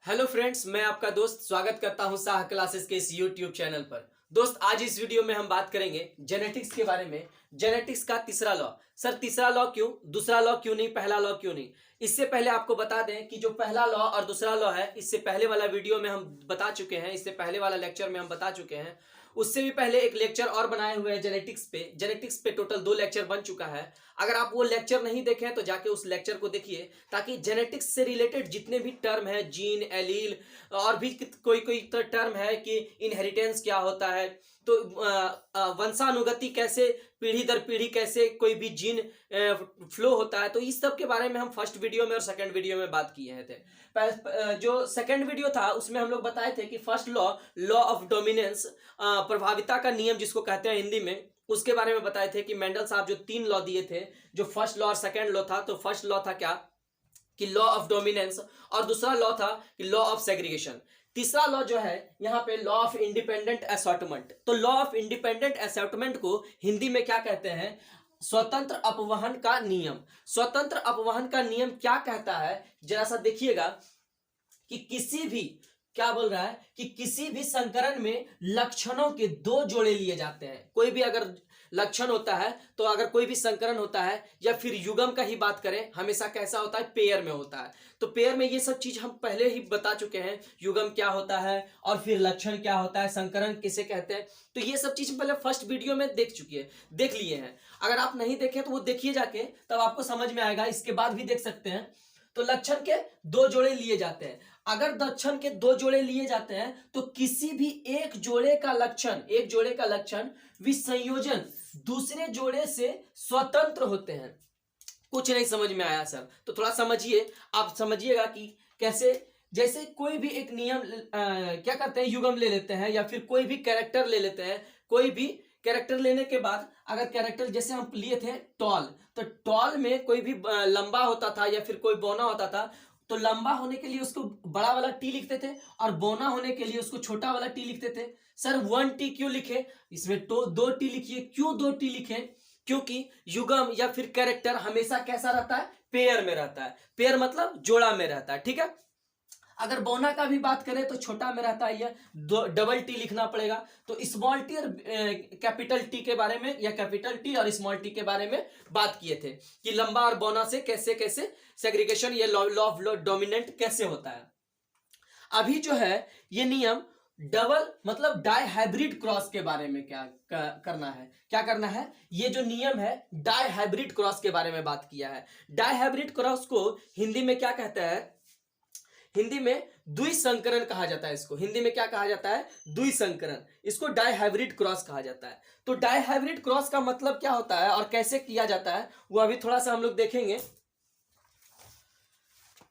Hello friends, मैं आपका दोस्त स्वागत करता हूं साह क्लासेस के इस यूट्यूब चैनल पर। दोस्त, आज इस वीडियो में हम बात करेंगे जेनेटिक्स के बारे में। जेनेटिक्स का तीसरा लॉ। सर, तीसरा लॉ क्यों, दूसरा लॉ क्यों नहीं, पहला लॉ क्यों नहीं? इससे पहले आपको बता दें कि जो पहला लॉ और दूसरा लॉ है, इससे पहले वाला वीडियो में हम बता चुके हैं, इससे पहले वाला लेक्चर में हम बता चुके हैं। उससे भी पहले एक लेक्चर और बनाए हुए हैं जेनेटिक्स पे टोटल 2 लेक्चर बन चुका है। अगर आप वो लेक्चर नहीं देखे हैं तो जाके उस लेक्चर को देखिए, ताकि जेनेटिक्स से रिलेटेड जितने भी टर्म है, जीन, एलील और भी कोई कोई टर्म है कि इनहेरिटेंस क्या होता है, तो वंशानुगति कैसे, पीढ़ी दर पीढ़ी कैसे कोई भी जीन फ्लो होता है, तो इस सब के बारे में हम फर्स्ट वीडियो में और सेकंड वीडियो में बात किए थे। जो सेकंड वीडियो था उसमें हम लोग बताए थे कि first law, law of dominance, प्रभाविता का नियम जिसको कहते हैं हिंदी में, उसके बारे में बताए थे कि मेंडल साहब जो 3 लॉ दिए थे, जो फर्स्ट लॉ और सेकंड लॉ था, तो फर्स्ट लॉ था क्या कि लॉ ऑफ डोमिनेंस, और दूसरा लॉ था कि लॉ ऑफ सेग्रीगेशन। तीसरा लॉ जो है यहाँ पे लॉ ऑफ इंडिपेंडेंट असॉर्टमेंट। तो लॉ ऑफ इंडिपेंडेंट असॉर्टमेंट को हिंदी में क्या कहते हैं? स्वतंत्र अपवहन का नियम। स्वतंत्र अपवहन का नियम क्या कहता है, जरा सा देखिएगा कि किसी भी, क्या बोल रहा है कि किसी भी संकरण में लक्षणों के 2 जोड़े लिए जाते हैं। कोई भी अगर लक्षण होता है, तो अगर कोई भी संकरण होता है या फिर युग्म का ही बात करें, हमेशा कैसा होता है? पेयर में होता है। तो पेयर में ये सब चीज हम पहले ही बता चुके हैं, युग्म क्या होता है और फिर लक्षण क्या होता है, संकरण किसे कहते हैं। तो ये सब चीज पहले फर्स्ट वीडियो में देख लिए हैं। अगर आप नहीं देखे तो वो देखिए जाके, तब आपको समझ में आएगा। इसके बाद भी देख सकते हैं। तो लक्षण के 2 जोड़े लिए जाते हैं। अगर लक्षण के 2 जोड़े लिए जाते हैं तो किसी भी एक जोड़े का लक्षण विसंयोजन दूसरे जोड़े से स्वतंत्र होते हैं। कुछ नहीं समझ में आया सर? तो थोड़ा समझिए, आप समझिएगा कि कैसे। जैसे कोई भी एक नियम क्या करते हैं, युग्म ले लेते हैं या फिर कोई भी कैरेक्टर ले लेते हैं। कोई भी कैरेक्टर लेने के बाद, अगर कैरेक्टर जैसे हम लिए थे टॉल, तो टॉल में कोई भी लंबा होता था या फिर कोई बौना होता था, तो लंबा होने के लिए उसको बड़ा वाला टी लिखते थे और बौना होने के लिए उसको छोटा वाला टी लिखते थे। सर 1 टी क्यों लिखे? इसमें तो 2 टी लिखिए। क्यों 2 टी लिखे? क्योंकि युग्म या फिर कैरेक्टर हमेशा कैसा रहता है? पेयर में रहता है। पेयर मतलब जोड़ा में रहता है, ठीक है। अगर बौना का भी बात करें तो छोटा में रहता है, यह डबल टी लिखना पड़ेगा। तो स्मॉल टी और कैपिटल टी के बारे में, या कैपिटल टी और स्मॉल टी के बारे में बात किए थे कि लंबा और बौना से कैसे कैसे सेग्रीगेशन, ये लॉ ऑफ डोमिनेंट कैसे होता है। अभी जो है ये नियम डबल मतलब डाई हाइब्रिड क्रॉस के बारे में करना है। ये जो नियम है डाई हाइब्रिड क्रॉस के बारे में बात किया है। डाई हाइब्रिड क्रॉस को हिंदी में क्या कहते हैं? हिंदी में द्विसंकरण कहा जाता है। इसको हिंदी में क्या कहा जाता है? द्विसंकरण। इसको डाई हाइब्रिड क्रॉस कहा जाता है। तो डाई हाइब्रिड क्रॉस का मतलब क्या होता है और कैसे किया जाता है, वो अभी थोड़ा सा हम लोग देखेंगे।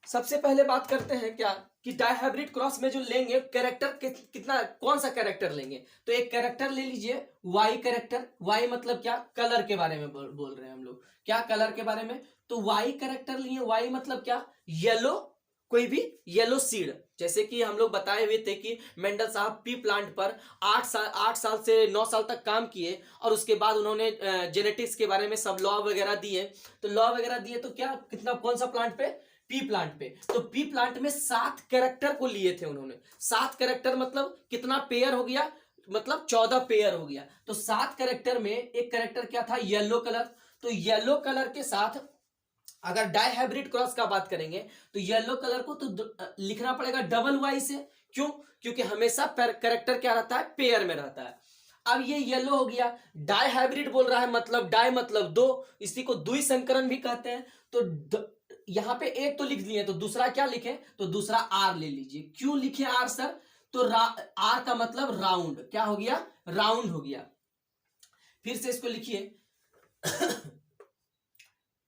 सबसे पहले बात करते हैं क्या कि डाई हाइब्रिड क्रॉस में जो लेंगे कैरेक्टर कितना, कौन सा कैरेक्टर लेंगे। तो एक कैरेक्टर ले लीजिए, वाई कैरेक्टर। वाई मतलब क्या? कलर के बारे में बोल रहे हैं हम लोग। क्या? कलर के बारे में। तो वाई कैरेक्टर लिए। वाई मतलब क्या? येलो, कोई भी येलो सीड। जैसे कि हम लोग बताए हुए थे कि मेंडल साहब पी प्लांट पर 8 साल से 9 साल तक काम किए, और उसके बाद उन्होंने जेनेटिक्स के बारे में सब लॉ वगैरह दिए। तो लॉ वगैरह दिए तो क्या, कितना, कौन सा प्लांट पे? पी प्लांट पे। तो पी प्लांट में 7 कैरेक्टर को लिए थे उन्होंने। 7 कैरेक्टर मतलब कितना पेयर हो गया? मतलब 14 पेयर हो गया। तो 7 कैरेक्टर में एक कैरेक्टर क्या था? Yellow colour. तो येलो कलर के साथ अगर डाई हाइब्रिड क्रॉस का बात करेंगे तो येलो कलर को तो लिखना पड़ेगा डबल वाई से। क्यों? क्योंकि हमेशा कैरेक्टर क्या रहता है? पेयर में रहता है। अब ये येलो हो गया। डाई हाइब्रिड बोल रहा है, मतलब डाई मतलब 2, इसी को द्विसंकरण भी कहते हैं। तो यहां पे एक तो लिख लिए, तो दूसरा क्या लिखे? तो दूसरा आर ले लीजिए। क्यों लिखे आर सर? तो आर का मतलब राउंड। क्या हो गया? राउंड हो गया। फिर से इसको लिखिए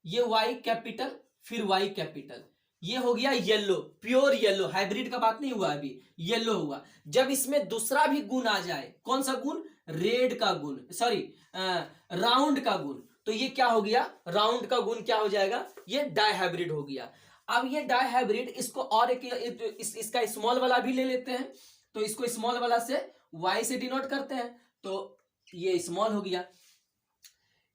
ये वाई कैपिटल, फिर वाई कैपिटल। ये हो गया येलो, प्योर येलो। हाइब्रिड का बात नहीं हुआ अभी, येलो हुआ। जब इसमें दूसरा भी गुण आ जाए, कौन सा गुण? रेड का गुण, सॉरी राउंड का गुण। तो ये क्या हो गया? राउंड का गुण क्या हो जाएगा? ये डाई हाइब्रिड हो गया। अब ये डाई हाइब्रिड, इसको और इसका स्मॉल वाला भी ले लेते हैं। तो इसको स्मॉल वाला से वाई से डिनोट करते हैं, तो ये स्मॉल हो गया।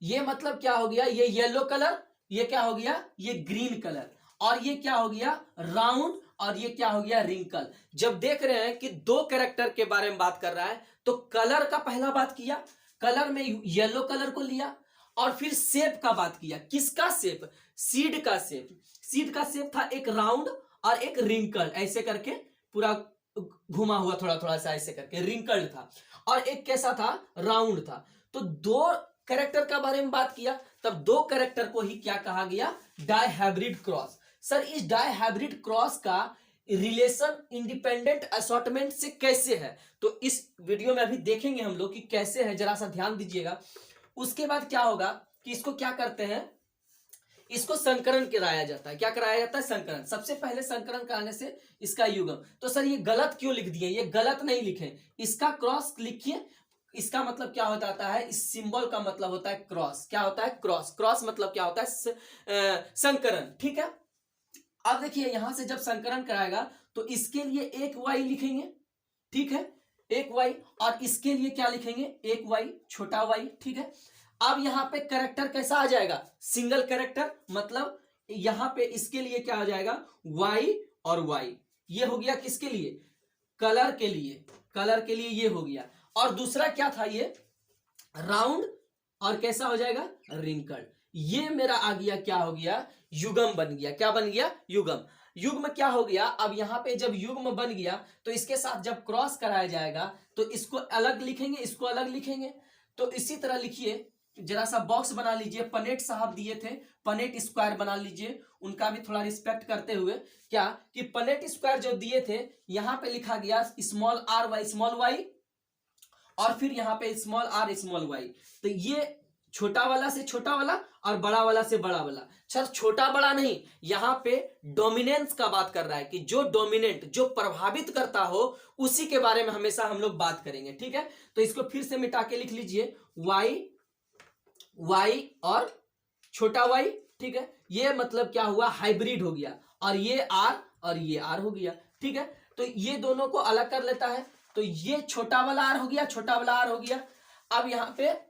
ये मतलब क्या हो गया? ये येलो कलर, ये क्या हो गया? ये ग्रीन कलर। और ये क्या हो गया? राउंड और ये क्या हो गया रिंकल। जब देख रहे हैं कि दो कैरेक्टर के बारे में बात कर रहा है तो कलर का पहला बात किया, कलर में येलो कलर को लिया, और फिर शेप का बात किया। किसका शेप? सीड का शेप। सीड का शेप था एक राउंड और एक रिंकल, ऐसे करके पूरा घुमा हुआ थोड़ा थोड़ा सा ऐसे करके रिंकल्ड था, और एक कैसा था? राउंड था। तो दो कैरेक्टर का बारे में बात किया, तब दो कैरेक्टर को ही क्या कहा गया? Dihybrid cross. सर इस डायहाइब्रिड क्रॉस का रिलेशन इंडिपेंडेंट असॉर्टमेंट से कैसे है, तो इस वीडियो में अभी देखेंगे हम लोग कि कैसे है, जरा सा ध्यान दीजिएगा। उसके बाद क्या होगा कि इसको क्या करते हैं, इसको संकरण कराया जाता है। क्या कराया जाता है? संकरण। सबसे पहले संकरण कराने से इसका युग्म। तो सर ये गलत क्यों लिख दिए? ये गलत नहीं लिखे, इसका क्रॉस लिखिए। इसका मतलब क्या हो जाता है? इस सिंबल का मतलब होता है क्रॉस। क्या होता है? क्रॉस। क्रॉस मतलब क्या होता है? संकरण। ठीक है, अब देखिए यहां से जब संकरण कराएगा तो इसके लिए एक वाई लिखेंगे, ठीक है, एक वाई, और इसके लिए क्या लिखेंगे? एक वाई, छोटा वाई। ठीक है, अब यहां पे कैरेक्टर कैसा आ जाएगा? सिंगल कैरेक्टर, मतलब यहां पे इसके लिए क्या आ जाएगा? वाई और वाई। ये हो गया किसके लिए? कलर के लिए। कलर के लिए ये हो गया। और दूसरा क्या था? ये राउंड, और कैसा हो जाएगा? रिंकल्ड। ये मेरा आ गया, क्या हो गया? युग्म बन गया। क्या बन गया? युग्म। युग्म क्या हो गया? अब यहां पे जब युग्म बन गया तो इसके साथ जब क्रॉस कराया जाएगा तो इसको अलग लिखेंगे, इसको अलग लिखेंगे। तो इसी तरह लिखिए, जरा सा बॉक्स बना लीजिए। पनेट साहब दिए थे, पनेट स्क्वायर बना लीजिए, उनका भी थोड़ा रिस्पेक्ट करते हुए। क्या कि पनेट स्क्वायर जो दिए थे, यहां पे लिखा गया small R Y small Y, और फिर यहां पे स्मॉल आर स्मॉल वाई। तो ये छोटा वाला से छोटा वाला और बड़ा वाला से बड़ा वाला। सर छोटा बड़ा नहीं, यहां पे डोमिनेंस का बात कर रहा है कि जो डोमिनेंट, जो प्रभावित करता हो, उसी के बारे में हमेशा हम लोग बात करेंगे। ठीक है, तो इसको फिर से मिटा के लिख लीजिए, वाई वाई और छोटा वाई। ठीक है, ये मतलब क्या हुआ? हाइब्रिड हो गया, और ये आर और ये आर हो गया। ठीक है, तो ये दोनों को अलग कर लेता है, तो ये छोटा वाला आर हो गया, छोटा वाला आर हो गया। अब यहां पे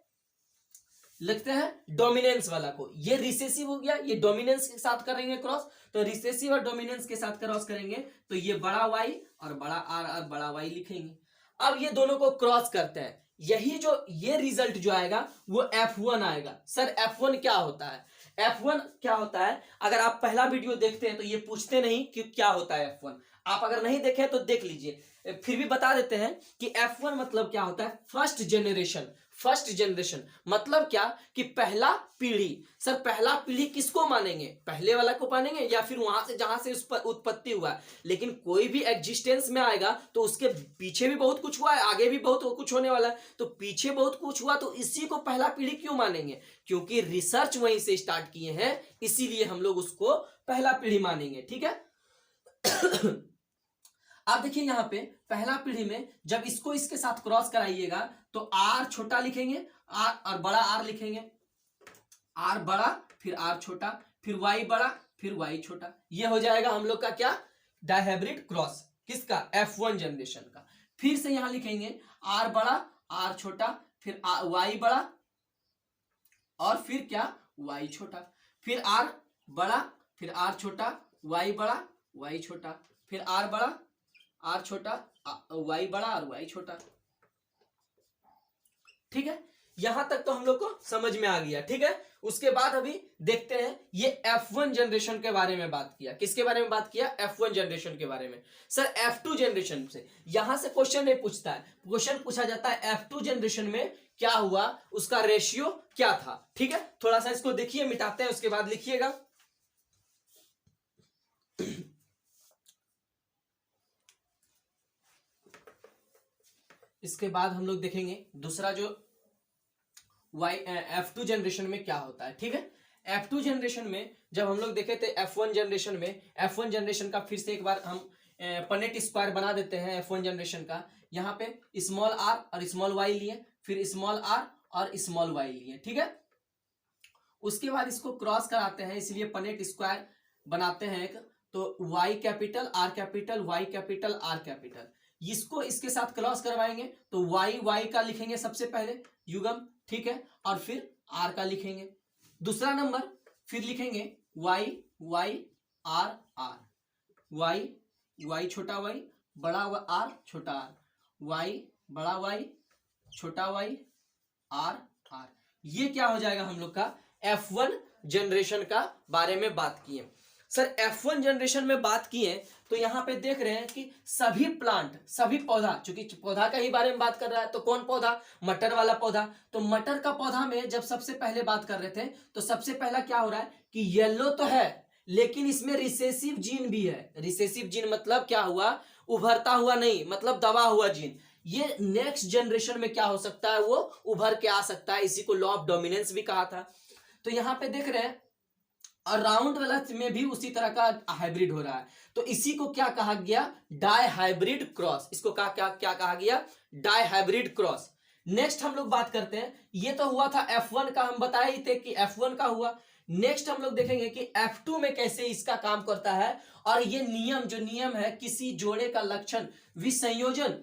लिखते हैं डोमिनेंस वाला को, ये रिसेसिव हो गया, ये डोमिनेंस के साथ करेंगे क्रॉस, तो रिसेसिव और डोमिनेंस के साथ क्रॉस करेंगे तो ये बड़ा वाई और बड़ा आर और बड़ा वाई लिखेंगे। अब ये दोनों को क्रॉस करते हैं, यही जो ये रिजल्ट जो आएगा वो F1 आएगा। सर F1 क्या होता है? F1 क्या होता है? अगर आप पहला वीडियो देखते हैं तो ये पूछते नहीं कि क्या होता है F1। आप अगर नहीं देखे तो देख लीजिए, फिर भी बता देते हैं कि F1 मतलब क्या होता है? First generation. फर्स्ट जनरेशन मतलब क्या कि पहला पीढ़ी। सर पहला पीढ़ी किसको मानेंगे? पहले वाला को मानेंगे या फिर वहां से जहां से उस पर उत्पत्ति हुआ है? लेकिन कोई भी एग्जिस्टेंस में आएगा तो उसके पीछे भी बहुत कुछ हुआ है, आगे भी बहुत कुछ होने वाला है। तो पीछे बहुत कुछ हुआ तो इसी को पहला पीढ़ी क्यों मानेंगे? क्योंकि रिसर्च वहीं से स्टार्ट किए हैं, इसीलिए हम लोग उसको पहला पीढ़ी मानेंगे। ठीक है आप देखिए यहां पे पहला पीढ़ी में जब इसको इसके साथ क्रॉस कराइएगा तो आर छोटा लिखेंगे, आर और बड़ा आर लिखेंगे, आर बड़ा फिर आर छोटा, फिर वाई बड़ा फिर वाई छोटा। ये हो जाएगा हम लोग का क्या? Dihybrid cross. किसका? F1 जनरेशन का। फिर से यहां लिखेंगे आर बड़ा आर छोटा फिर वाई बड़ा और फिर क्या? वाई छोटा, फिर आर बड़ा फिर आर छोटा, वाई बड़ा वाई छोटा, फिर आर बड़ा आर छोटा, वाई बड़ा और वाई छोटा। ठीक है, यहां तक तो हम लोग को समझ में आ गया। ठीक है, उसके बाद अभी देखते हैं ये F1 जनरेशन के बारे में बात किया। किसके बारे में बात किया? F1 जनरेशन के बारे में। सर F2 जनरेशन से यहां से क्वेश्चन नहीं पूछता है, क्वेश्चन पूछा जाता है F2 जनरेशन में क्या हुआ, उसका रेशियो क्या था। ठीक है, थोड़ा सा इसको देखिए, मिटाते हैं, उसके बाद लिखिएगा। इसके बाद हम लोग देखेंगे दूसरा जो F2 जनरेशन में क्या होता है। ठीक है, F2 जनरेशन में जब हम लोग देखे थे F1 जनरेशन में, F1 जनरेशन का फिर से एक बार हम पनेट स्क्वायर बना देते हैं F1 जनरेशन का। यहाँ पे स्मॉल आर और स्मॉल वाई लिए, फिर स्मॉल आर और स्मॉल वाई लिए। ठीक है, उसके बाद इसको क्रॉस कराते हैं, इसलिए पनेट स्क्वायर बनाते हैं एक, तो Y capital R capital Y capital R capital. इसको इसके साथ क्रॉस करवाएंगे तो वाई वाई का लिखेंगे सबसे पहले युग्म। ठीक है, और फिर आर का लिखेंगे दूसरा नंबर, फिर लिखेंगे Y Y R R, Y Y छोटा वाई बड़ा आर छोटा आर, वाई बड़ा वाई छोटा वाई आर आर। ये क्या हो जाएगा हम लोग का F1 जनरेशन का बारे में बात किए। सर F1 जनरेशन में बात किए तो यहाँ पे देख रहे हैं कि सभी प्लांट सभी पौधा, चूंकि पौधा का ही बारे में बात कर रहा है तो कौन पौधा, मटर वाला पौधा। तो मटर का पौधा में जब सबसे पहले बात कर रहे थे तो सबसे पहला क्या हो रहा है कि येलो तो है लेकिन इसमें रिसेसिव जीन भी है। रिसेसिव जीन मतलब क्या हुआ, उभरता हुआ नहीं, मतलब दबा हुआ जीन। ये नेक्स्ट जनरेशन में क्या हो सकता है, वो उभर के आ सकता है, इसी को लॉ ऑफ डोमिनेंस भी कहा था। तो यहाँ पे देख रहे हैं और राउंड वाला में भी उसी तरह का हाइब्रिड हो रहा है। तो इसी को क्या कहा गया, डाई हाइब्रिड क्रॉस। इसको क्या क्या कहा गया, डाई हाइब्रिड क्रॉस। नेक्स्ट हम लोग बात करते हैं, ये तो हुआ था F1 का, हम बताए ही थे कि F1 का हुआ। नेक्स्ट हम लोग देखेंगे कि F2 में कैसे इसका काम करता है। और ये नियम है किसी जोड़े का लक्षण विसंयोजन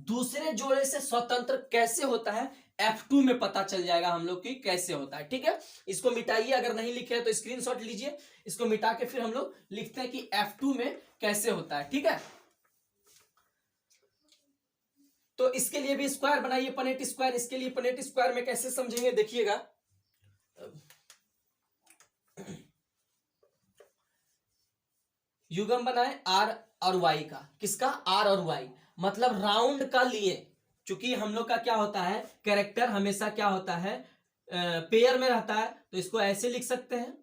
दूसरे जोड़े से स्वतंत्र कैसे होता है, F2 में पता चल जाएगा हम लोग की कैसे होता है। ठीक है, इसको मिटाइए, अगर नहीं लिखे तो स्क्रीनशॉट लीजिए, इसको मिटा के फिर हम लोग लिखते हैं कि F2 में कैसे होता है। ठीक है, तो इसके लिए भी स्क्वायर बनाइए, पनेट स्क्वायर। इसके लिए पनेट स्क्वायर में कैसे समझेंगे देखिएगा। युग्म बनाए आर और वाई का, किसका, आर और वाई, मतलब राउंड का लिए। चूंकि हम लोग का क्या होता है, कैरेक्टर हमेशा क्या होता है, पेयर में रहता है, तो इसको ऐसे लिख सकते हैं,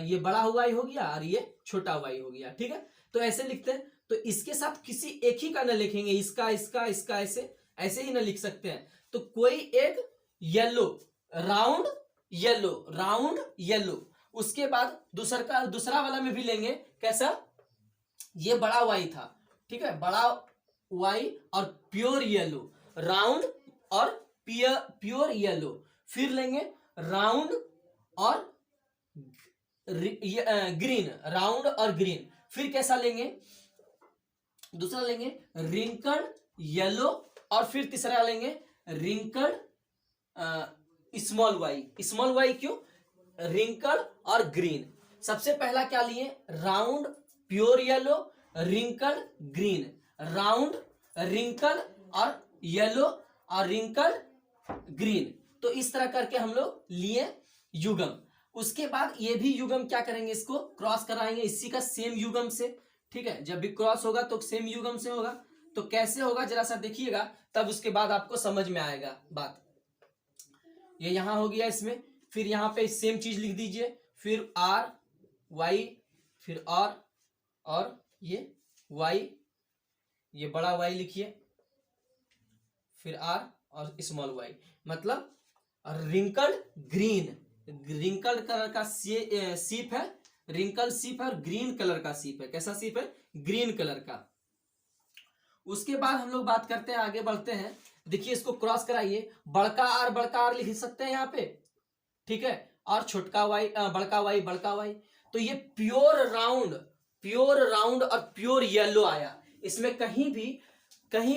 ये बड़ा हुआ ही हो गया और ये छोटा हुआ ही हो गया। ठीक है, तो ऐसे लिखते हैं। तो इसके साथ किसी एक ही का ना लिखेंगे, इसका इसका इसका ऐसे ऐसे ही ना लिख सकते हैं। तो कोई एक येलो राउंड येलो, उसके बाद दूसरा वाला में भी लेंगे, कैसा, ये बड़ा वाई था, ठीक है, बड़ा वाई और प्योर येलो, राउंड और प्योर येलो। फिर लेंगे राउंड और ग्रीन, राउंड और ग्रीन। फिर कैसा लेंगे, दूसरा लेंगे रिंकल्ड येलो, और फिर तीसरा लेंगे रिंकल्ड स्मॉल वाई क्यों, रिंकल्ड और ग्रीन। सबसे पहला क्या लिए, round pure yellow wrinkled green, round wrinkle और येलो और रिंकल ग्रीन। तो इस तरह करके हम लोग लिए युग्म। उसके बाद ये भी युग्म क्या करेंगे, इसको क्रॉस कराएंगे इसी का सेम युग्म से। ठीक है, जब भी क्रॉस होगा तो सेम युग्म से होगा। तो कैसे होगा जरा सा देखिएगा, तब उसके बाद आपको समझ में आएगा बात। ये यहां हो गया इसमें, फिर यहां पे सेम चीज लिख दीजिए, फिर आर वाई, फिर और ये वाई, ये बड़ा वाई लिखिए, फिर आर और स्मॉल वाई, मतलब रिंकल्ड ग्रीन, रिंकल्ड कलर का सीप है, रिंकल सीप है और ग्रीन कलर का सीप है। कैसा सीप है, ग्रीन कलर का। उसके बाद हम लोग बात करते हैं, आगे बढ़ते हैं। देखिए इसको क्रॉस कराइए, बड़का आर लिख सकते हैं यहाँ पे, ठीक है, और छोटका वाई बड़का वाई। तो ये प्योर राउंड और प्योर येलो आया। इसमें कहीं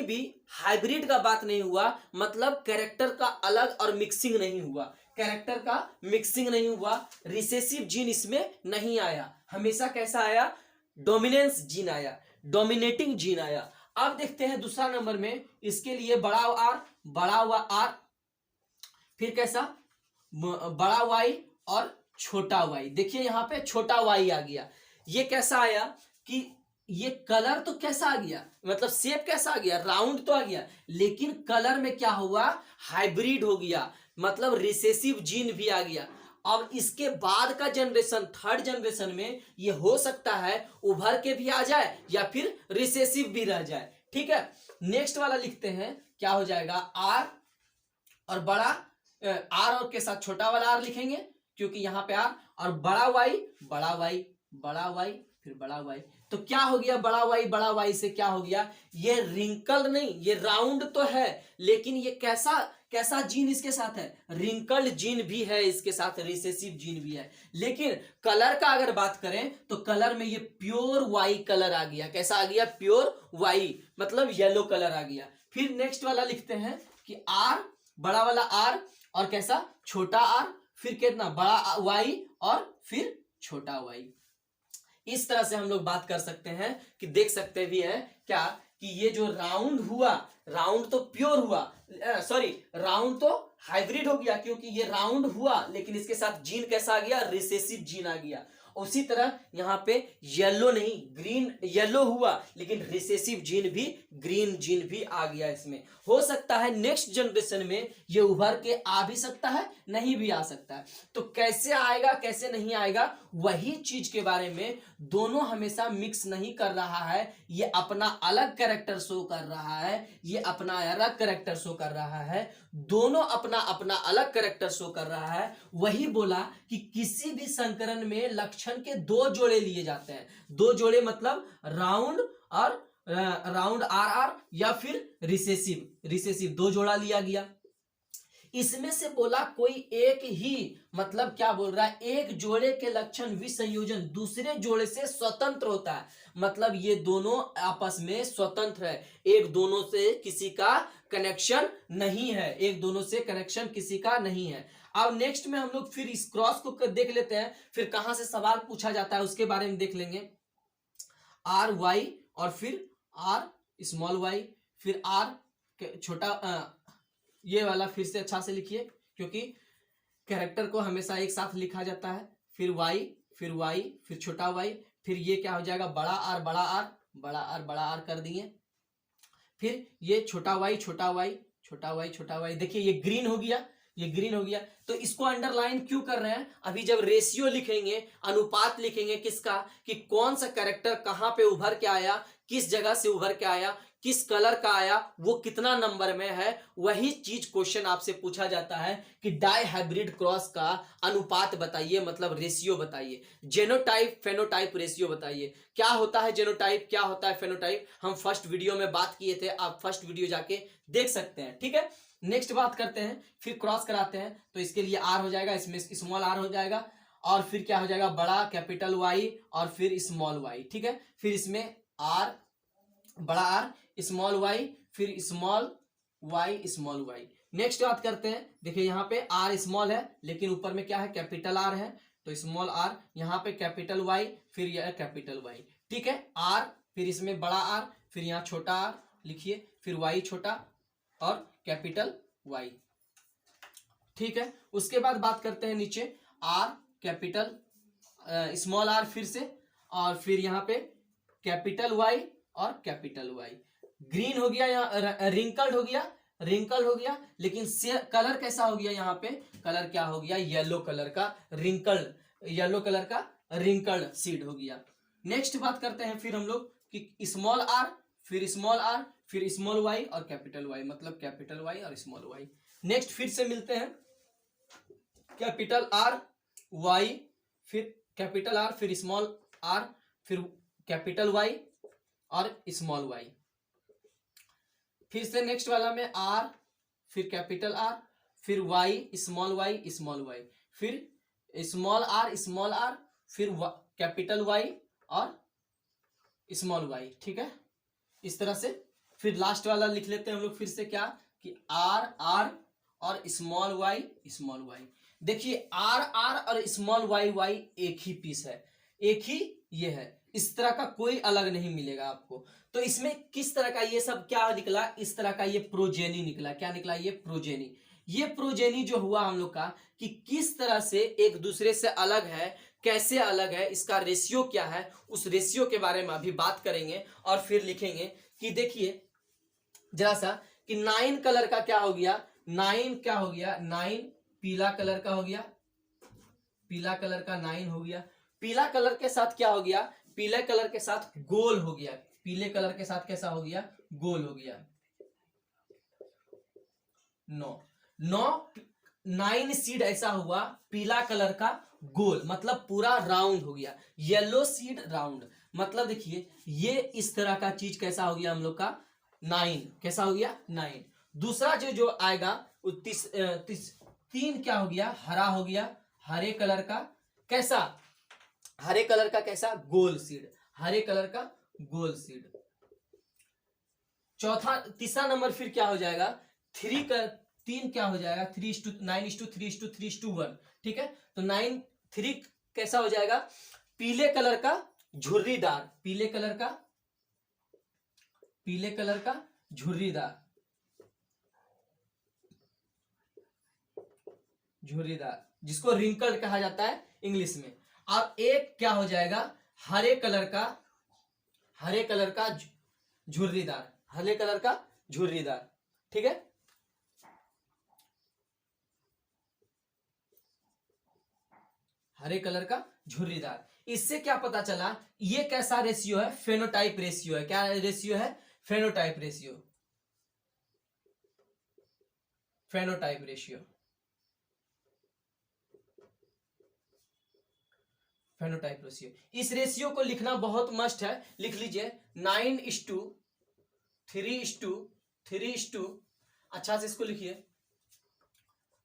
भी हाइब्रिड का बात नहीं हुआ, मतलब कैरेक्टर का अलग और मिक्सिंग नहीं हुआ, रिसेसिव जीन इसमें नहीं आया। हमेशा कैसा आया, डोमिनेंस जीन आया, डोमिनेटिंग जीन आया। अब देखते हैं दूसरा नंबर में, इसके लिए बड़ा आर, फिर कैसा, बड़ा वाई और छोटा वाई। देखिए यहां पे छोटा वाई आ गया। ये कैसा आया कि ये कलर तो कैसा आ गया, मतलब शेप कैसा आ गया, राउंड तो आ गया, लेकिन कलर में क्या हुआ, हाइब्रिड हो गया, मतलब रिसेसिव जीन भी आ गया। अब इसके बाद का जनरेशन, थर्ड जनरेशन में ये हो सकता है उभर के भी आ जाए या फिर रिसेसिव भी रह जाए। ठीक है, नेक्स्ट वाला लिखते हैं, क्या हो जाएगा, आर और बड़ा आर और के साथ छोटा वाला आर लिखेंगे, क्योंकि यहां पे आर, और बड़ा वाई फिर बड़ा वाई। तो क्या हो गया, बड़ा वाई से क्या हो गया, ये रिंकल नहीं, ये राउंड तो है, लेकिन ये कैसा जीन इसके साथ है, रिंकल्ड जीन भी है इसके साथ, रिसेसिव जीन भी है। लेकिन कलर का अगर बात करें तो कलर में ये प्योर वाई कलर आ गया। कैसा आ गया, प्योर वाई, मतलब येलो कलर आ गया। फिर नेक्स्ट वाला लिखते हैं कि आर, बड़ा वाला आर और कैसा, छोटा आर, फिर कितना, बड़ा वाई और फिर छोटा वाई। इस तरह से हम लोग बात कर सकते हैं कि देख सकते भी हैं क्या कि ये जो राउंड हुआ, राउंड तो प्योर हुआ, सॉरी राउंड तो हाइब्रिड हो गया क्योंकि ये राउंड हुआ लेकिन इसके साथ जीन कैसा आ गया, रिसेसिव जीन आ गया। उसी तरह यहाँ पे येलो नहीं ग्रीन, येलो हुआ लेकिन रिसेसिव जीन भी, ग्रीन जीन भी आ गया इसमें। हो सकता है नेक्स्ट जनरेशन में ये उभर के आ भी सकता है, नहीं भी आ सकता है। तो कैसे आएगा कैसे नहीं आएगा वही चीज के बारे में, दोनों हमेशा मिक्स नहीं कर रहा है, ये अपना अलग कैरेक्टर शो कर रहा है, ये अपना अलग कैरेक्टर शो कर रहा है, दोनों अपना अपना अलग कैरेक्टर शो कर रहा है। वही बोला कि किसी भी संकरण में लक्षण के दो जोड़े लिए जाते हैं, दो जोड़े मतलब राउंड और राउंड आर आर या फिर रिसेसिव, रिसेसिव दो जोड़ा लिया गया। इसमें से बोला कोई एक ही, मतलब क्या बोल रहा है, एक जोड़े के लक्षण विसंयोजन दूसरे जोड़े से स्वतंत्र होता है, मतलब ये दोनों आपस में स्वतंत्र है, एक दोनों से किसी का कनेक्शन नहीं है, एक दोनों से कनेक्शन किसी का नहीं है। अब नेक्स्ट में हम लोग फिर इस क्रॉस को देख लेते हैं, फिर कहां से सवाल पूछा जाता है उसके बारे में देख लेंगे। आर वाई और फिर आर स्मॉल वाई, फिर आर छोटा, ये वाला फिर से अच्छा से लिखिए क्योंकि कैरेक्टर को हमेशा एक साथ लिखा जाता है। फिर वाई, फिर वाई, फिर छोटा वाई, फिर ये क्या हो जाएगा, बड़ा आर बड़ा आर, बड़ा आर बड़ा आर कर दिए। फिर ये छोटा वाई छोटा वाई छोटा वाई छोटा वाई, देखिए ये ग्रीन हो गया, ये ग्रीन हो गया। तो इसको अंडरलाइन क्यों कर रहे हैं, अभी जब रेशियो लिखेंगे, अनुपात लिखेंगे किसका, कि कौन सा कैरेक्टर कहां पे उभर के आया, किस जगह से उभर के आया, किस कलर का आया, वो कितना नंबर में है, वही चीज क्वेश्चन आपसे पूछा जाता है कि डाई हाइब्रिड क्रॉस का अनुपात बताइए, मतलब रेशियो बताइए, जेनोटाइप फेनोटाइप रेशियो बताइए। क्या होता है जेनोटाइप, क्या होता है फेनोटाइप, हम फर्स्ट वीडियो में बात किए थे, आप फर्स्ट वीडियो जाके देख सकते हैं, ठीक है। नेक्स्ट बात करते हैं, फिर क्रॉस कराते हैं, तो इसके लिए आर हो जाएगा, इसमें स्मॉल आर हो जाएगा, और फिर क्या हो जाएगा, बड़ा कैपिटल वाई और फिर स्मॉल वाई, ठीक है। फिर इसमें आर बड़ा आर स्मॉल वाई, फिर small Y small Y. Next बात करते हैं, देखिए यहाँ पे आर स्मॉल है लेकिन ऊपर में क्या है, कैपिटल आर है, तो स्मॉल आर, यहाँ पे कैपिटल वाई, फिर यह कैपिटल वाई, ठीक है। आर फिर इसमें बड़ा आर, फिर यहाँ छोटा आर लिखिए, फिर वाई छोटा और कैपिटल वाई, ठीक है। उसके बाद बात करते हैं नीचे, आर कैपिटल स्मॉल आर फिर से, और फिर यहाँ पे कैपिटल वाई और कैपिटल वाई। ग्रीन हो गया, यहाँ रिंकल्ड हो गया, रिंकल हो गया, लेकिन कलर कैसा हो गया, यहाँ पे कलर क्या हो गया, येलो कलर का रिंकल्ड, येलो कलर का रिंकल्ड सीड हो गया। नेक्स्ट बात करते हैं फिर हम लोग कि स्मॉल आर फिर स्मॉल आर फिर स्मॉल वाई और कैपिटल वाई, मतलब कैपिटल वाई और स्मॉल वाई। नेक्स्ट फिर से मिलते हैं, कैपिटल आर वाई, फिर कैपिटल आर, फिर स्मॉल आर, फिर कैपिटल वाई और स्मॉल वाई। फिर से नेक्स्ट वाला में आर, फिर कैपिटल आर, फिर वाई स्मॉल वाई, फिर स्मॉल आर, फिर कैपिटल वाई और स्मॉल वाई, ठीक है। इस तरह से फिर लास्ट वाला लिख लेते हैं हम लोग फिर से, क्या कि आर आर और स्मॉल वाई। देखिए आर आर और स्मॉल वाई एक ही पीस है, एक ही ये है, इस तरह का कोई अलग नहीं मिलेगा आपको। तो इसमें किस तरह का ये सब क्या निकला, इस तरह का ये प्रोजेनी निकला, क्या निकला, ये प्रोजेनी। ये प्रोजेनी जो हुआ हम लोग का कि किस तरह से एक दूसरे से अलग है, कैसे अलग है, इसका रेशियो क्या है, उस रेशियो के बारे में अभी बात करेंगे। और फिर लिखेंगे कि देखिए जरा सा कि 9 कलर का क्या हो गया, 9 क्या हो गया, 9 पीला कलर का हो गया, पीला कलर का 9 हो गया। पीला कलर के साथ क्या हो गया, पीले कलर के साथ गोल हो गया, पीले कलर के साथ कैसा हो गया, गोल हो गया। 9 सीड ऐसा हुआ पीला कलर का गोल, मतलब पूरा राउंड हो गया। येलो सीड राउंड, मतलब देखिए ये इस तरह का चीज कैसा हो गया हम लोग का, 9 कैसा हो गया, 9। दूसरा जो आएगा 3 क्या हो गया, हरा हो गया, हरे कलर का कैसा, हरे कलर का कैसा, गोल सीड, हरे कलर का गोल सीड। तीसरा नंबर फिर क्या हो जाएगा, 3 क्या हो जाएगा, 3:9:3:3:1, ठीक है। तो 9 3 कैसा हो जाएगा, पीले कलर का झुर्रीदार, पीले कलर का झुर्रीदार, जिसको रिंकल्ड कहा जाता है इंग्लिश में। और एक क्या हो जाएगा, हरे कलर का झुर्रीदार, हरे कलर का झुर्रीदार, ठीक है। हरे कलर का झुर्रीदार। इससे क्या पता चला, ये कैसा रेशियो है, फेनोटाइप रेशियो है। क्या रेशियो है, phenotype ratio, phenotype ratio, phenotype ratio. इस रेशियो को लिखना बहुत मस्ट है, लिख लीजिए 9:3:3:3। अच्छा से इसको लिखिए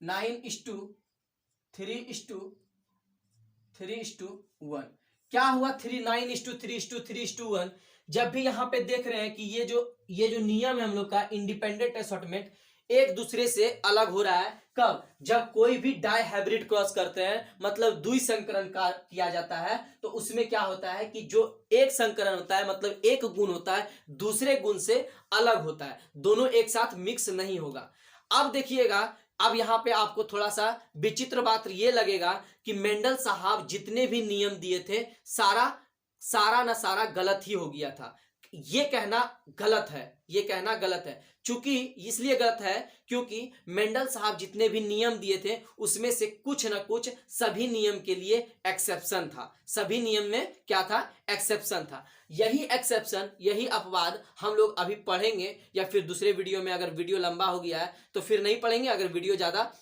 9:3:3:1। क्या हुआ 9:3:3:1? जब भी यहां पे देख रहे हैं कि ये जो नियम है हम लोग का इंडिपेंडेंट असॉर्टमेंट एक दूसरे से अलग हो रहा है। कब, जब कोई भी डाई हाइब्रिड क्रॉस करते हैं, मतलब द्विसंकरण का किया जाता है, तो उसमें क्या होता है कि जो एक संकरण होता है, मतलब एक गुण होता है, दूसरे गुण से अलग होता है, दोनों एक साथ मिक्स नहीं होगा। अब देखिएगा, अब यहां पे आपको थोड़ा सा विचित्र बात ये लगेगा कि मेंडल साहब जितने भी नियम दिए थे, सारा गलत ही हो गया था। ये कहना गलत है, चूंकि इसलिए गलत है क्योंकि मेंडल साहब जितने भी नियम दिए थे उसमें से कुछ ना कुछ सभी नियम के लिए एक्सेप्शन था, सभी नियम में क्या था, एक्सेप्शन था। यही एक्सेप्शन, यही अपवाद हम लोग अभी पढ़ेंगे, या फिर दूसरे वीडियो में, अगर वीडियो लंबा हो गया है तो फिर नहीं पढ़ेंगे, अगर वीडियो ज्यादा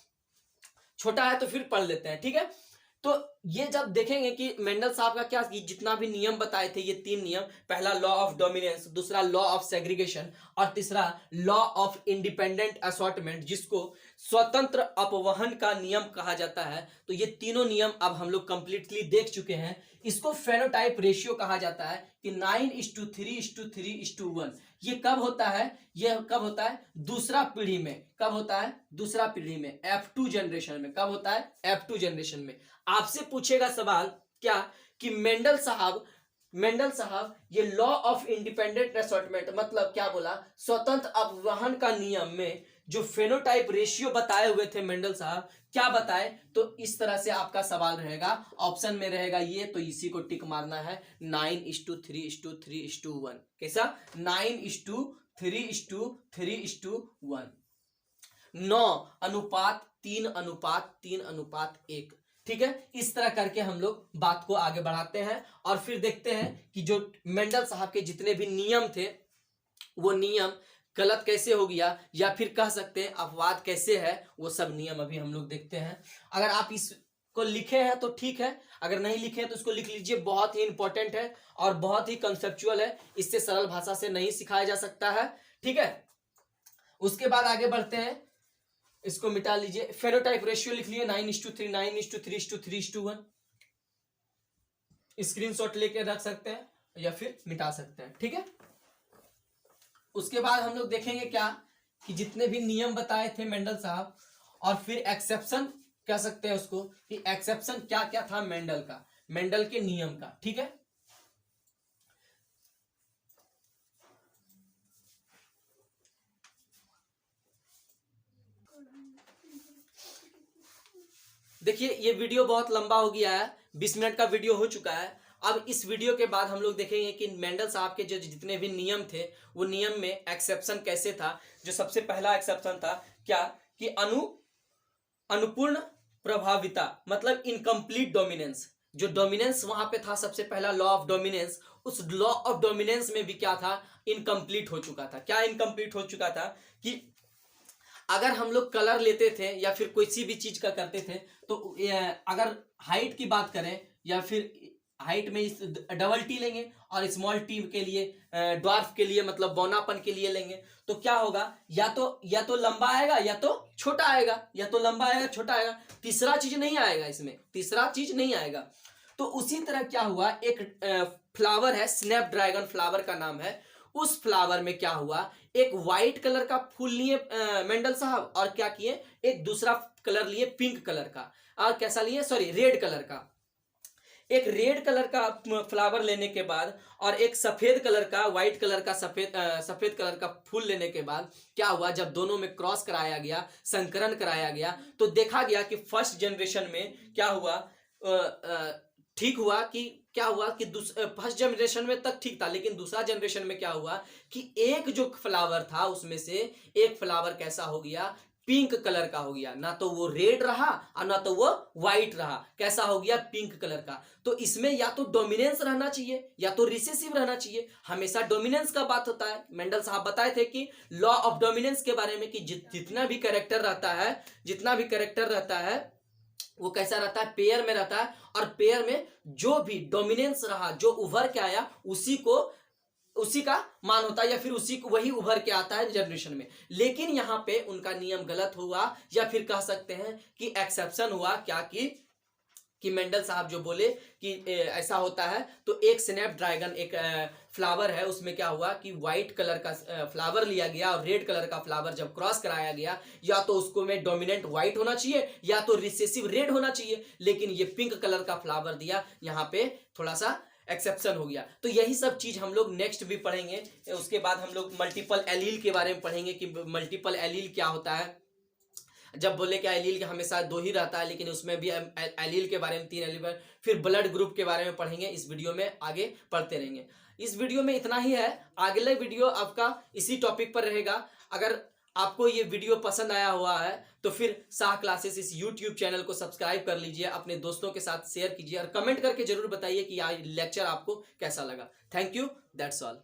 छोटा है तो फिर पढ़ लेते हैं, ठीक है। तो ये जब देखेंगे कि मेंडल साहब का क्या, जितना भी नियम बताए थे, ये 3 नियम, पहला लॉ ऑफ डोमिनेंस, दूसरा लॉ ऑफ सेग्रीगेशन, और तीसरा लॉ ऑफ इंडिपेंडेंट असॉर्टमेंट, जिसको स्वतंत्र अपवहन का नियम कहा जाता है। तो ये तीनों नियम अब हम लोग कंप्लीटली देख चुके हैं। इसको फेनोटाइप रेशियो कहा जाता है कि 9:3:3:1। ये कब होता है, दूसरा पीढ़ी में। कब होता है, दूसरा पीढ़ी में, F2 जनरेशन में। कब होता है, F2 जनरेशन में। आपसे पूछेगा सवाल क्या, कि मेंडल साहब ये लॉ ऑफ इंडिपेंडेंट असॉर्टमेंट, मतलब क्या बोला, स्वतंत्र अपवहन का नियम में जो फेनोटाइप रेशियो बताए हुए थे मेंडल साहब, क्या बताए, तो इस तरह से आपका सवाल रहेगा, ऑप्शन में रहेगा ये, तो इसी को टिक मारना है, 9:3:3:1। कैसा, 9:3:3:1, 9:3:3:1, ठीक है। इस तरह करके हम लोग बात को आगे बढ़ाते हैं और फिर देखते हैं कि जो मेंडल साहब के जितने भी नियम थे वो नियम गलत कैसे हो गया, या फिर कह सकते हैं अपवाद कैसे है, वो सब नियम अभी हम लोग देखते हैं। अगर आप इसको लिखे हैं तो ठीक है, अगर नहीं लिखे हैं तो इसको लिख लीजिए, बहुत ही इंपॉर्टेंट है और बहुत ही कंसेप्चुअल है, इससे सरल भाषा से नहीं सिखाया जा सकता है, ठीक है। उसके बाद आगे बढ़ते हैं, इसको मिटा लीजिए, फेनोटाइप रेशियो लिख लिए 9:3, 9:3:3:1। स्क्रीनशॉट लेके रख सकते हैं या फिर मिटा सकते हैं, ठीक है। उसके बाद हम लोग देखेंगे क्या, कि जितने भी नियम बताए थे मेंडल साहब, और फिर एक्सेप्शन कह सकते हैं उसको, कि एक्सेप्शन क्या क्या था मेंडल के नियम का, ठीक है। देखिए ये वीडियो बहुत लंबा हो गया है, 20 मिनट का वीडियो हो चुका है। अब इस वीडियो के बाद हम लोग देखेंगे कि मेंडल साहब के जो जितने भी नियम थे वो नियम में एक्सेप्शन कैसे था। जो सबसे पहला एक्सेप्शन था क्या, कि अनुपूर्ण प्रभाविता, मतलब इनकम्प्लीट डोमिनेंस। जो डोमिनेंस वहां पे था सबसे पहला लॉ ऑफ डोमिनेंस, उस लॉ ऑफ डोमिनेंस में भी क्या था, इनकम्प्लीट हो चुका था। क्या इनकम्प्लीट हो चुका था, कि अगर हम लोग कलर लेते थे या फिर कोई सी भी चीज का करते थे, तो अगर हाइट की बात करें, या फिर हाइट में इस डबल टी लेंगे और स्मॉल टी के लिए, ड्वार्फ के लिए, मतलब बौनापन के लिए लेंगे, तो क्या होगा, या तो लंबा आएगा या तो छोटा आएगा, या तो लंबा आएगा छोटा आएगा, तीसरा चीज नहीं आएगा, इसमें तीसरा चीज नहीं आएगा। तो उसी तरह क्या हुआ, एक फ्लावर है, स्नैपड्रैगन फ्लावर का नाम है, उस फ्लावर में क्या हुआ, एक व्हाइट कलर का फूल लिए मेंडल साहब, और क्या किए, एक दूसरा कलर लिए पिंक कलर का, और कैसा लिए, सॉरी रेड कलर का। एक रेड कलर का फ्लावर लेने के बाद और एक सफेद कलर का, व्हाइट कलर का, सफेद कलर का फूल लेने के बाद क्या हुआ, जब दोनों में क्रॉस कराया गया, संकरण कराया गया, तो देखा गया कि फर्स्ट जनरेशन में क्या हुआ, ठीक हुआ कि क्या हुआ कि फर्स्ट जनरेशन में तक ठीक था, लेकिन दूसरा जनरेशन में क्या हुआ कि एक जो फ्लावर था उसमें से एक फ्लावर कैसा हो गया, पिंक कलर का हो गया, ना तो वो रेड रहा और ना तो वो व्हाइट रहा, कैसा हो गया, पिंक कलर का। तो इसमें या तो डोमिनेंस रहना चाहिए या तो रिसेसिव रहना चाहिए, हमेशा डोमिनेंस का बात होता है। मेंडल साहब बताए थे कि लॉ ऑफ डोमिनेंस के बारे में कि जितना भी कैरेक्टर रहता है वो कैसा रहता है, पेयर में रहता है, और पेयर में जो भी डोमिनेंस रहा, जो उभर के आया, उसी का मान होता है, या फिर उसी को वही उभर के आता है जनरेशन में। लेकिन यहां पे उनका नियम गलत हुआ, या फिर कह सकते हैं कि एक्सेप्शन हुआ। क्या कि मेंडल साहब जो बोले कि ऐसा होता है, तो एक स्नैपड्रैगन एक फ्लावर है, उसमें क्या हुआ कि व्हाइट कलर का फ्लावर लिया गया और रेड कलर का फ्लावर जब क्रॉस कराया गया, या तो उसको में डोमिनेंट व्हाइट होना चाहिए या तो रिसेसिव रेड होना चाहिए, लेकिन ये पिंक कलर का फ्लावर दिया, यहाँ पे थोड़ा सा एक्सेप्शन हो गया। तो यही सब चीज हम लोग नेक्स्ट भी पढ़ेंगे। उसके बाद हम लोग मल्टीपल एलील के बारे में पढ़ेंगे कि मल्टीपल एलील क्या होता है। जब बोले कि एलील हमेशा 2 ही रहता है, लेकिन उसमें भी एलील के बारे में 3 एलील, फिर ब्लड ग्रुप के बारे में पढ़ेंगे। इस वीडियो में आगे पढ़ते रहेंगे। इस वीडियो में इतना ही है, अगले वीडियो आपका इसी टॉपिक पर रहेगा। अगर आपको ये वीडियो पसंद आया हुआ है तो फिर शाह क्लासेस इस यूट्यूब चैनल को सब्सक्राइब कर लीजिए, अपने दोस्तों के साथ शेयर कीजिए और कमेंट करके जरूर बताइए कि यह लेक्चर आपको कैसा लगा। Thank you, that's all.